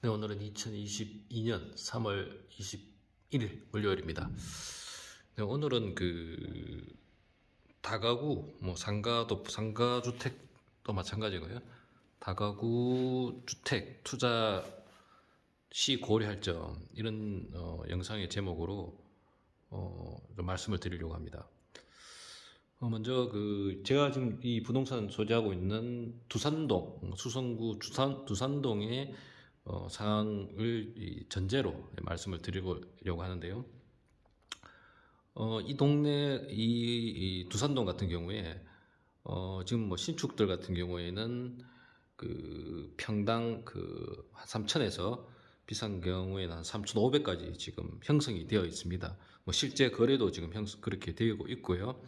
네, 오늘은 2022년 3월 21일 월요일입니다. 네, 오늘은 다가구, 상가주택도 마찬가지고요. 다가구 주택 투자 시 고려할 점, 이런 영상의 제목으로 좀 말씀을 드리려고 합니다. 먼저 제가 지금 이 부동산 소지하고 있는 두산동, 수성구 두산동의 상황을 전제로 말씀을 드리려고 하는데요. 이 동네, 이 두산동 같은 경우에 지금 신축들 같은 경우에는 평당 한 3천에서 비싼 경우에는 한 3,500까지 지금 형성이 되어 있습니다. 실제 거래도 지금 그렇게 되고 있고요.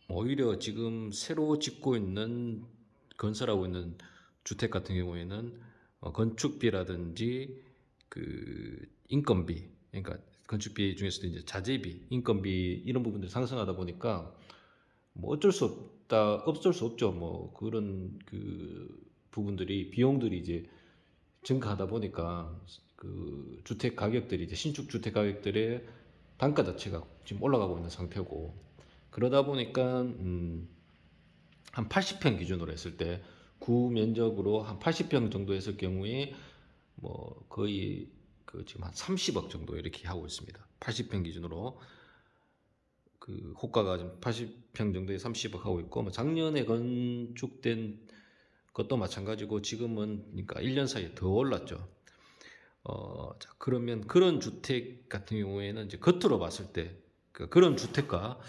오히려 지금 새로 짓고 있는, 건설하고 있는 주택 같은 경우에는 건축비라든지 인건비, 그러니까 건축비 중에서도 이제 자재비, 인건비 이런 부분들이 상승하다 보니까 어쩔 수 없죠. 그런 부분들이, 비용들이 이제 증가하다 보니까 주택 가격들이, 이제 신축 주택 가격들의 단가 자체가 지금 올라가고 있는 상태고, 그러다 보니까 한 80평 기준으로 했을 때, 구 면적으로 한 80평 정도 했을 경우에 거의 지금 한 30억 정도 이렇게 하고 있습니다. 80평 기준으로 호가가 지금 80평 정도에 30억 하고 있고, 작년에 건축된 것도 마찬가지고 지금은 그러니까 1년 사이에 더 올랐죠. 자, 그러면 그런 주택 같은 경우에는 이제 겉으로 봤을 때 그런 주택과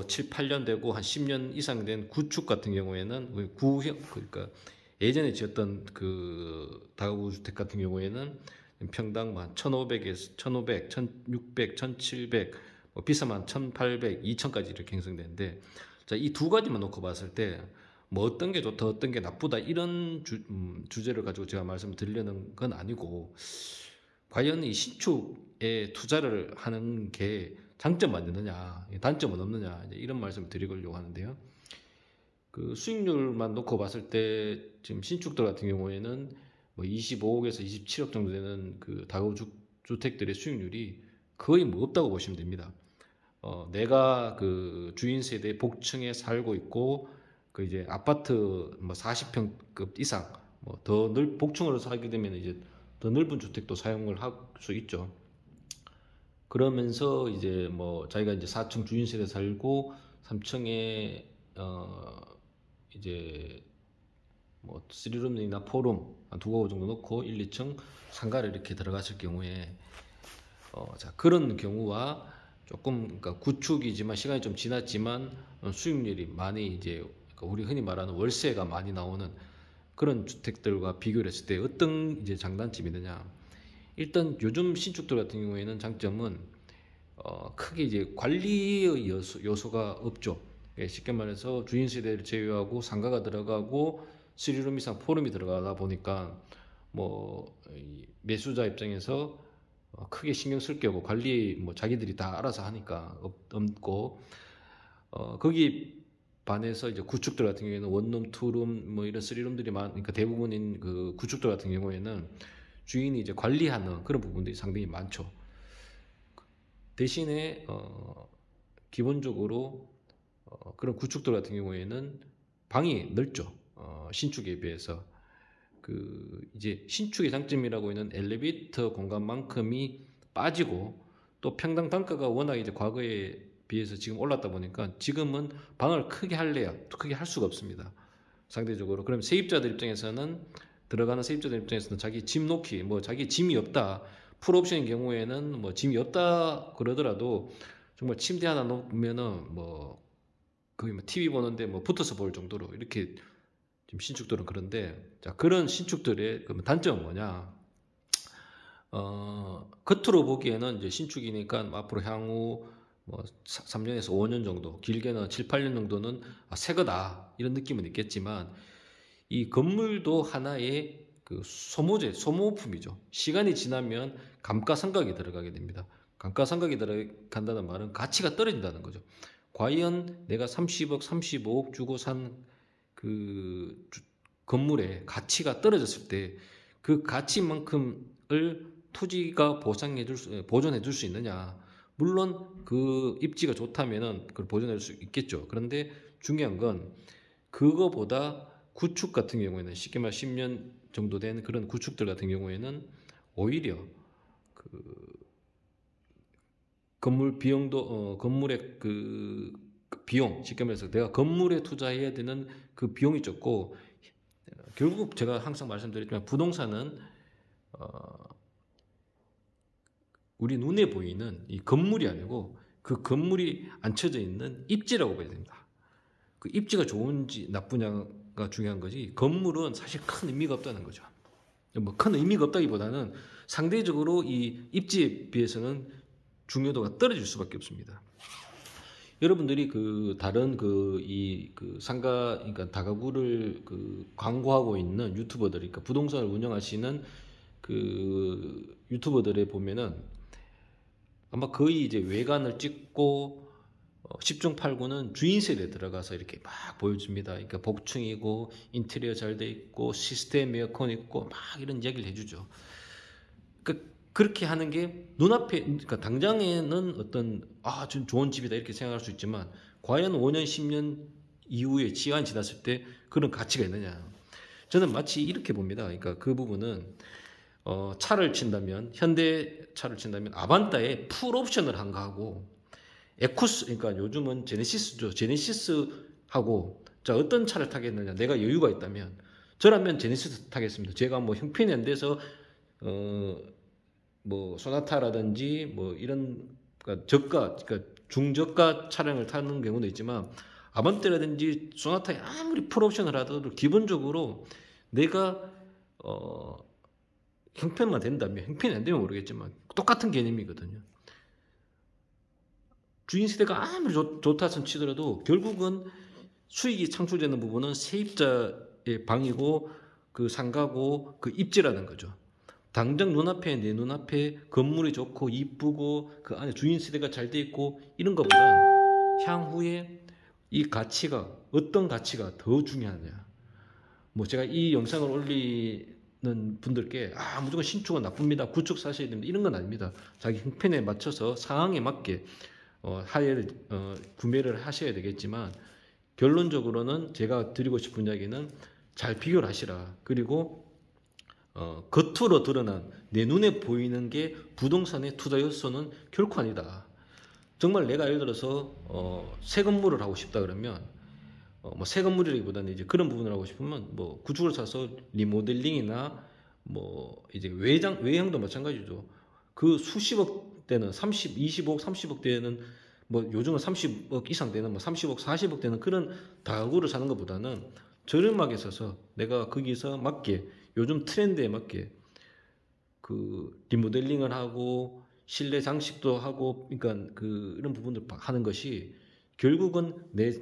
7, 8년 되고 한 10년 이상 된 구축 같은 경우에는 그러니까 예전에 지었던 다가구 주택 같은 경우에는 평당 한 1,500에서 1,500, 1,600, 1,700, 비싸면 1,800, 2,000까지 이렇게 형성되는데, 자, 이 두 가지만 놓고 봤을 때 어떤 게 좋다, 어떤 게 나쁘다, 이런 주제를 가지고 제가 말씀드리려는 건 아니고, 과연 이 신축에 투자를 하는 게 장점만 있느냐, 단점은 없느냐, 이런 말씀을 드리려고 하는데요. 수익률만 놓고 봤을 때 지금 신축들 같은 경우에는 25억에서 27억 정도 되는 다가구 주택들의 수익률이 거의 없다고 보시면 됩니다. 내가 주인 세대 복층에 살고 있고, 이제 아파트 40평급 이상 더 복층으로 살게 되면 이제 더 넓은 주택도 사용을 할 수 있죠. 그러면서 이제 자기가 이제 4층 주인 세대 살고 3층에 이제 3룸이나 4룸 한 2가구 정도 놓고 1, 2층 상가를 이렇게 들어갔을 경우에 자, 그런 경우와 조금, 그러니까 구축이지만 시간이 좀 지났지만 수익률이 많이, 이제 우리 흔히 말하는 월세가 많이 나오는 그런 주택들과 비교를 했을 때 어떤 이제 장단점이 있느냐. 일단 요즘 신축들 같은 경우에는 장점은 크게 이제 관리의 요소가 없죠. 쉽게 말해서 주인 세대를 제외하고 상가가 들어가고 3룸 이상 4룸이 들어가다 보니까 매수자 입장에서 크게 신경 쓸 게 없고, 관리 자기들이 다 알아서 하니까 없고, 거기 반해서 이제 구축들 같은 경우에는 원룸, 투룸 이런 3룸들이 그러니까 대부분인 구축들 같은 경우에는 주인이 이제 관리하는 그런 부분들이 상당히 많죠. 대신에 기본적으로 그런 구축들 같은 경우에는 방이 넓죠. 신축에 비해서 이제 신축의 장점이라고 있는 엘리베이터 공간만큼이 빠지고, 또 평당 단가가 워낙 이제 과거에 비해서 지금 올랐다 보니까 지금은 방을 크게 할 수가 없습니다. 상대적으로. 그럼 들어가는 세입자들 입장에서는 자기 짐 놓기, 자기 짐이 없다, 풀옵션인 경우에는 짐이 없다 그러더라도 정말 침대 하나 놓으면은 거의 TV 보는데 붙어서 볼 정도로 이렇게 지금 신축들은 그런데, 자, 그런 신축들의 단점은 뭐냐? 겉으로 보기에는 이제 신축이니까 앞으로 향후 3년에서 5년 정도, 길게는 7, 8년 정도는 새 거다, 이런 느낌은 있겠지만, 이 건물도 하나의 소모품이죠. 시간이 지나면 감가상각이 들어가게 됩니다. 감가상각이 들어간다는 말은 가치가 떨어진다는 거죠. 과연 내가 30억, 35억 주고 산 건물의 가치가 떨어졌을 때 그 가치만큼을 토지가 보존해 줄 수 있느냐. 물론 그 입지가 좋다면은 그걸 보존해 줄 수 있겠죠. 그런데 중요한 건 그거보다 구축 같은 경우에는 쉽게 말 10년 정도 된 그런 구축들 같은 경우에는 오히려 그 건물 비용도 건물의 그 비용, 쉽게 말해서 내가 건물에 투자해야 되는 그 비용이 적고, 결국 제가 항상 말씀드렸지만 부동산은 우리 눈에 보이는 이 건물이 아니고 그 건물이 앉혀져 있는 입지라고 봐야 됩니다. 그 입지가 좋은지 나쁘냐가 중요한 거지, 건물은 사실 큰 의미가 없다는 거죠. 뭐 큰 의미가 없다기보다는 상대적으로 이 입지에 비해서는 중요도가 떨어질 수밖에 없습니다. 여러분들이 그 다른 상가, 그러니까 다가구를 그 광고하고 있는 유튜버들, 그러니까 부동산을 운영하시는 그 유튜버들에 보면은 아마 거의 이제 외관을 찍고 10중 8구는 주인 세대에 들어가서 이렇게 막 보여줍니다. 그러니까 복층이고 인테리어 잘 돼 있고 시스템 에어컨 있고 막 이런 이야기를 해주죠. 그렇게 하는 게 눈앞에, 그러니까 당장에는 어떤 좀 좋은 집이다 이렇게 생각할 수 있지만 과연 5년 10년 이후에 시간이 지났을 때 그런 가치가 있느냐. 저는 마치 이렇게 봅니다. 그러니까 그 부분은 차를 친다면, 현대 차를 친다면 아반따에 풀 옵션을 한 거하고 에쿠스, 그러니까 요즘은 제네시스죠. 제네시스하고 자 어떤 차를 타겠느냐. 내가 여유가 있다면 저라면 제네시스 타겠습니다. 제가 뭐 형편이 안 돼서 뭐 소나타라든지 뭐 이런 그러니까 저가, 그러니까 중저가 차량을 타는 경우도 있지만 아반떼라든지 소나타에 아무리 풀옵션을 하더라도 기본적으로 내가 형편만 된다면, 형편이 안 되면 모르겠지만 똑같은 개념이거든요. 주인 세대가 아무리 좋다 손 치더라도 결국은 수익이 창출되는 부분은 세입자의 방이고 그 상가고 그 입지라는 거죠. 당장 눈앞에, 내 눈앞에 건물이 좋고 이쁘고 그 안에 주인 세대가 잘 돼 있고 이런 것보다 향후에 이 가치가, 어떤 가치가 더 중요하냐. 뭐 제가 이 영상을 올리는 분들께 무조건 신축은 나쁩니다, 구축 사셔야 됩니다, 이런 건 아닙니다. 자기 형편에 맞춰서 상황에 맞게 구매를 하셔야 되겠지만, 결론적으로는 제가 드리고 싶은 이야기는 잘 비교를 하시라. 그리고 겉으로 드러난 내 눈에 보이는 게 부동산의 투자 요소는 결코 아니다. 정말 내가 예를 들어서 새 건물을 하고 싶다 그러면 뭐 새 건물이라기보다는 이제 그런 부분을 하고 싶으면 뭐 구축을 사서 리모델링이나 뭐 이제 외형도 마찬가지죠. 그 수십억 대는 20억, 30억 대는 뭐 요즘은 30억 이상 되는 뭐 30억, 40억 되는 그런 다가구를 사는 것보다는 저렴하게 사서 내가 거기서 맞게, 요즘 트렌드에 맞게 그 리모델링을 하고 실내 장식도 하고, 그러니까 이런 부분들 하는 것이 결국은 내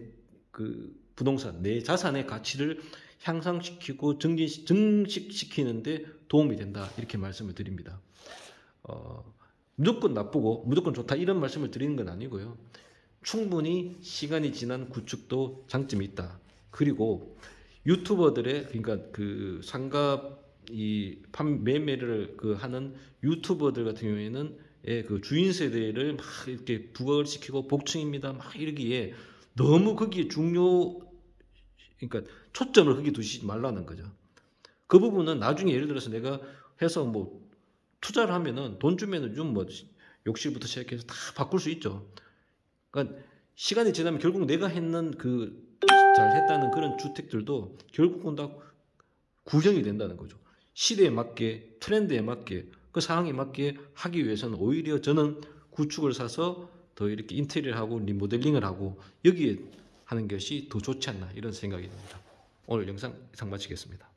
그 부동산, 내 자산의 가치를 향상시키고 증식시키는데 도움이 된다, 이렇게 말씀을 드립니다. 무조건 나쁘고 무조건 좋다 이런 말씀을 드리는 건 아니고요. 충분히 시간이 지난 구축도 장점이 있다. 그리고 유튜버들의, 그러니까 그 상가 매매를 하는 유튜버들 같은 경우에는 그 주인 세대를 막 이렇게 부각을 시키고 복층입니다 막 이러기에 너무 거기에 그러니까 초점을 거기 두시지 말라는 거죠. 그 부분은 나중에 예를 들어서 내가 해서 뭐 투자를 하면은 돈 주면은 좀 뭐 욕실부터 시작해서 다 바꿀 수 있죠. 그러니까 시간이 지나면 결국 내가 했는 잘 했다는 그런 주택들도 결국은 다 구형이 된다는 거죠. 시대에 맞게, 트렌드에 맞게, 그 상황에 맞게 하기 위해서는 오히려 저는 구축을 사서 더 이렇게 인테리어를 하고 리모델링을 하고 여기에 하는 것이 더 좋지 않나, 이런 생각이 듭니다. 오늘 영상 이상 마치겠습니다.